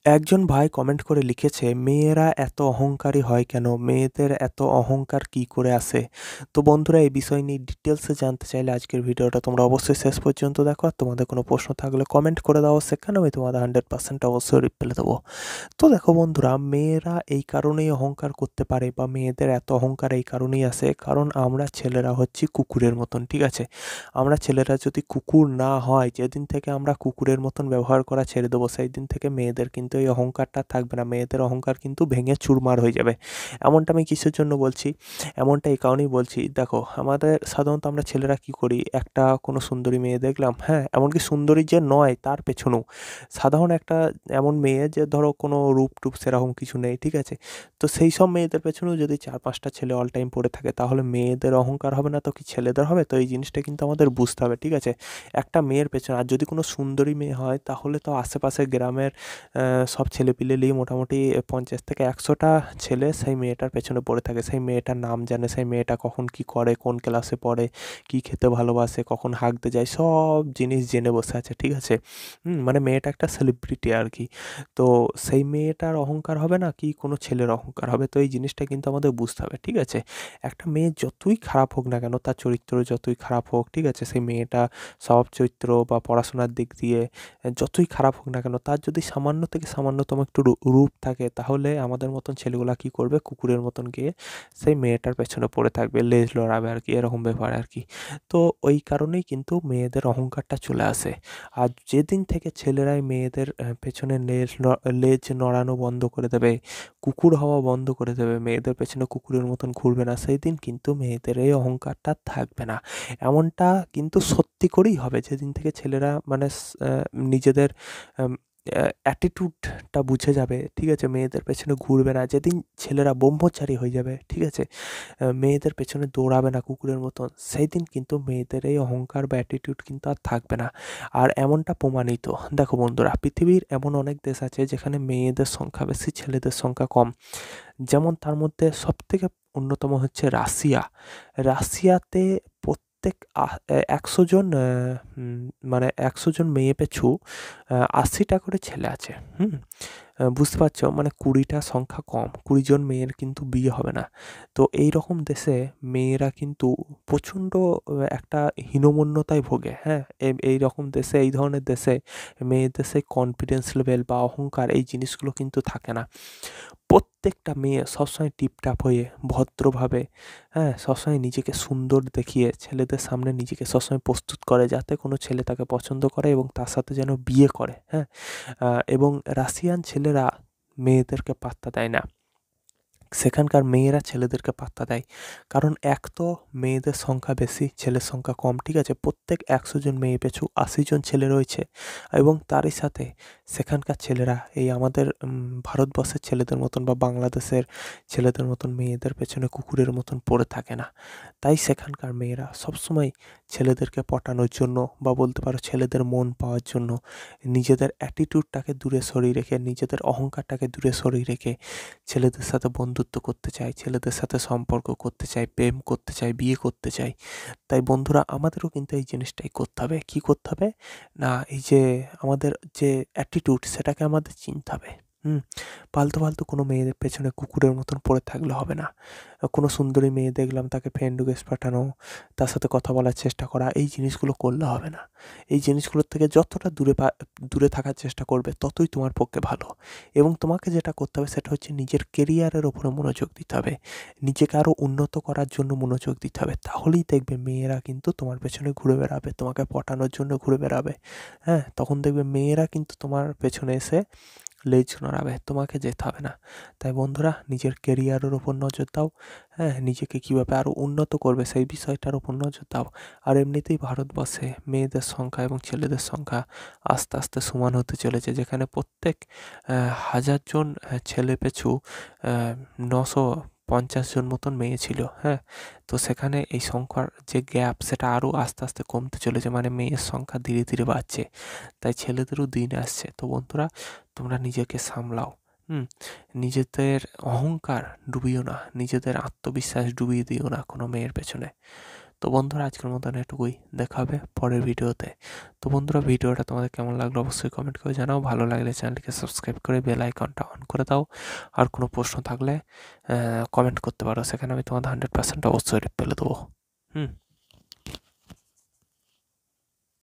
একজন ভাই কমেন্ট করে লিখেছে, মেয়েরা এত অহংকারী হয় কেন? মেয়েদের এত অহংকার কি করে আসে? তো বন্ধুরা, এই বিষয় নিয়ে ডিটেলসে জানতে চাইলে আজকের ভিডিওটা তোমরা অবশ্যই শেষ পর্যন্ত দেখো। আর তোমাদের কোনো প্রশ্ন থাকলে কমেন্ট করে দাও, সেখানে আমি তোমাদের 100% অবশ্যই রিপ্লাই দেবো। তো দেখো বন্ধুরা, মেয়েরা এই কারণেই অহংকার করতে পারে বা মেয়েদের এত অহংকার এই কারণেই আসে, কারণ আমরা ছেলেরা হচ্ছি কুকুরের মতন, ঠিক আছে? আমরা ছেলেরা যদি কুকুর না হয়, যেদিন থেকে আমরা কুকুরের মতন ব্যবহার করা ছেড়ে দেবো, সেই দিন থেকে মেয়েদের কিন্তু এই অহংকারটা থাকবে না। মেয়েদের অহংকার কিন্তু ভেঙে চুরমার হয়ে যাবে। এমনটা আমি কিসের জন্য বলছি? এমনটা এই কারণেই বলছি, দেখো আমাদের সাধারণত আমরা ছেলেরা কী করি, একটা কোনো সুন্দরী মেয়ে দেখলাম, হ্যাঁ, এমনকি সুন্দরী যে নয় তার পেছনেও সাধারণ একটা এমন মেয়ে যে ধরো কোনো রূপ টুপ সেরকম কিছু নেই, ঠিক আছে? তো সেই সব মেয়েদের পেছনেও যদি 4-5টা ছেলে অল টাইম পড়ে থাকে, তাহলে মেয়েদের অহংকার হবে না তো কি ছেলেদের হবে? তো এই জিনিসটা কিন্তু আমাদের বুঝতে হবে, ঠিক আছে? একটা মেয়ের পেছনে, আর যদি কোনো সুন্দরী মেয়ে হয়, তাহলে তো আশেপাশে গ্রামের সব ছেলেপিলে নিয়ে মোটামুটি 50 থেকে 100টা ছেলে সেই মেয়েটার পেছনে পড়ে থাকে। সেই মেয়েটার নাম জানে, সেই মেয়েটা কখন কী করে, কোন ক্লাসে পড়ে, কী খেতে ভালোবাসে, কখন হাঁকতে যায়, সব জিনিস জেনে বসে আছে, ঠিক আছে? মানে মেয়েটা একটা সেলিব্রিটি আর কি। তো সেই মেয়েটার অহংকার হবে না কি কোনো ছেলের অহংকার হবে? তো এই জিনিসটা কিন্তু আমাদের বুঝতে হবে, ঠিক আছে? একটা মেয়ে যতই খারাপ হোক না কেন, তার চরিত্র যতই খারাপ হোক, ঠিক আছে? সেই মেয়েটা স্বভাব চরিত্র বা পড়াশোনার দিক দিয়ে যতই খারাপ হোক না কেন, তার যদি সামান্য থেকে সামান্যতম একটু রূপ থাকে, তাহলে আমাদের মতন ছেলেগুলা কী করবে? কুকুরের মতন গিয়ে সেই মেয়েটার পেছনে পড়ে থাকবে, লেজ লড়াবে আর কি, এরকম ব্যাপার আর কি। তো ওই কারণেই কিন্তু মেয়েদের অহংকারটা চলে আসে। আর যেদিন থেকে ছেলেরাই মেয়েদের পেছনে লেজ নড়ানো বন্ধ করে দেবে, কুকুর হওয়া বন্ধ করে দেবে, মেয়েদের পেছনে কুকুরের মতন ঘুরবে না, সেই দিন কিন্তু মেয়েদের এই অহংকারটা থাকবে না। এমনটা কিন্তু সত্যি করেই হবে যেদিন থেকে ছেলেরা মানে নিজেদের আম অ্যাটিটিউডটা বুঝে যাবে, ঠিক আছে? মেয়েদের পেছনে ঘুরবে না। যেদিন ছেলেরা ব্রহ্মচারী হয়ে যাবে, ঠিক আছে? মেয়েদের পেছনে দৌড়াবে না কুকুরের মতন, সেই দিন কিন্তু মেয়েদের এই অহংকার বা অ্যাটিটিউড কিন্তু আর থাকবে না। আর এমনটা প্রমাণিত। দেখো বন্ধুরা, পৃথিবীর এমন অনেক দেশ আছে যেখানে মেয়েদের সংখ্যা বেশি, ছেলেদের সংখ্যা কম। যেমন তার মধ্যে সবথেকে অন্যতম হচ্ছে রাশিয়া। রাশিয়াতে প্রত্যেক ১০০ জন মানে ১০০ জন মেয়ে পিছু ৮০টা করে ছেলে আছে। বুঝতে পারছো? মানে ২০টা সংখ্যা কম। ২০ জন মেয়ের কিন্তু বিয়ে হবে না। তো এইরকম দেশে মেয়েরা কিন্তু প্রচণ্ড একটা হীনমন্যতায় ভোগে, হ্যাঁ? এইরকম দেশে, এই ধরনের দেশে মেয়েদের সেই কনফিডেন্স লেভেল বা অহংকার, এই জিনিসগুলো কিন্তু থাকে না। প্রত্যেকটা মেয়ে সবসময় টিপটাপ হয়ে, ভদ্রভাবে, হ্যাঁ? সবসময় নিজেকে সুন্দর দেখিয়ে ছেলেদের সামনে নিজেকে সবসময় প্রস্তুত করে, যাতে কোনো ছেলে তাকে পছন্দ করে এবং তার সাথে যেন বিয়ে করে, হ্যাঁ? এবং রাশিয়ান ছেলেরা মেয়েদেরকে পাত্তা দেয় না। সেখানকার মেয়েরা ছেলেদেরকে পাত্তা দেয়। কারণ এক তো মেয়েদের সংখ্যা বেশি, ছেলের সংখ্যা কম, ঠিক আছে? প্রত্যেক ১০০ জন মেয়ে পিছু ৮০ জন ছেলে রয়েছে, এবং তারই সাথে সেখানকার ছেলেরা এই আমাদের ভারতবর্ষের ছেলেদের মতন বা বাংলাদেশের ছেলেদের মতন মেয়েদের পেছনে কুকুরের মতন পড়ে থাকে না। তাই সেখানকার মেয়েরা সবসময় ছেলেদেরকে পটানোর জন্য বা বলতে পারো ছেলেদের মন পাওয়ার জন্য নিজেদের অ্যাটিটিউডটাকে দূরে সরিয়ে রেখে, নিজেদের অহংকারটাকে দূরে সরিয়ে রেখে ছেলেদের সাথে বন্ধুত্ব করতে চায়, ছেলেদের সাথে সম্পর্ক করতে চায়, প্রেম করতে চায়, বিয়ে করতে চায়। তাই বন্ধুরা, আমাদেরও কিন্তু এই জিনিসটাই করতে হবে। কি করতে হবে? না, এই যে আমাদের যে অ্যাটিটিউড, সেটাকে আমাদের চিনতে হবে। হুম? ফালতু কোনো মেয়েদের পেছনে কুকুরের মতন পড়ে থাকলে হবে না। কোনো সুন্দরী মেয়ে দেখলাম, তাকে ফ্রেন্ড রিকোয়েস্ট পাঠানো, তার সাথে কথা বলার চেষ্টা করা, এই জিনিসগুলো করলে হবে না। এই জিনিসগুলোর থেকে যতটা দূরে থাকার চেষ্টা করবে, ততই তোমার পক্ষে ভালো। এবং তোমাকে যেটা করতে হবে সেটা হচ্ছে নিজের কেরিয়ারের ওপরে মনোযোগ দিতে হবে। নিজেকে আরও উন্নত করার জন্য মনোযোগ দিতে হবে। তাহলেই দেখবে মেয়েরা কিন্তু তোমার পেছনে ঘুরে বেড়াবে, তোমাকে পটানোর জন্য ঘুরে বেড়াবে। হ্যাঁ? তখন দেখবে মেয়েরা কিন্তু তোমার পেছনে এসে লেজ নাড়াবে, তোমাকে যেতে হবে না। তাই বন্ধুরা, নিজের কেরিয়ারের ওপর নজর দাও। হ্যাঁ? নিজেকে কীভাবে আরও উন্নত করবে সেই বিষয়টার ওপর নজর দাও। আর এমনিতেই ভারতবর্ষে মেয়েদের সংখ্যা এবং ছেলেদের সংখ্যা আস্তে আস্তে সমান হতে চলেছে, যেখানে প্রত্যেক ১,০০০ জন ছেলে পিছু ৯৫০ জন মতন মেয়ে ছিল, হ্যাঁ? তো সেখানে এই সংখ্যার যে গ্যাপ, সেটা আরও আস্তে আস্তে কমতে চলেছে, মানে মেয়ের সংখ্যা ধীরে ধীরে বাড়ছে। তাই ছেলেদেরও দিন আসছে। তো বন্ধুরা, তোমরা নিজেকে সামলাও। হুম? নিজেদের অহংকার ডুবিও না, নিজেদের আত্মবিশ্বাস ডুবিয়ে দিও না কোনো মেয়ের পেছনে। তো বন্ধুরা আজকের মতন এটুকুই, দেখা হবে পরের ভিডিওতে। তো বন্ধুরা ভিডিওটা তোমাদের কেমন লাগলো অবশ্যই কমেন্ট করে জানাও, ভালো লাগলে চ্যানেলটিকে সাবস্ক্রাইব করে বেল আইকনটা অন করে দাও। আর কোনো প্রশ্ন থাকলে কমেন্ট করতে পারো, সেখানে আমি তোমাদের 100% অবশ্যই রিপ্লাই দেবো।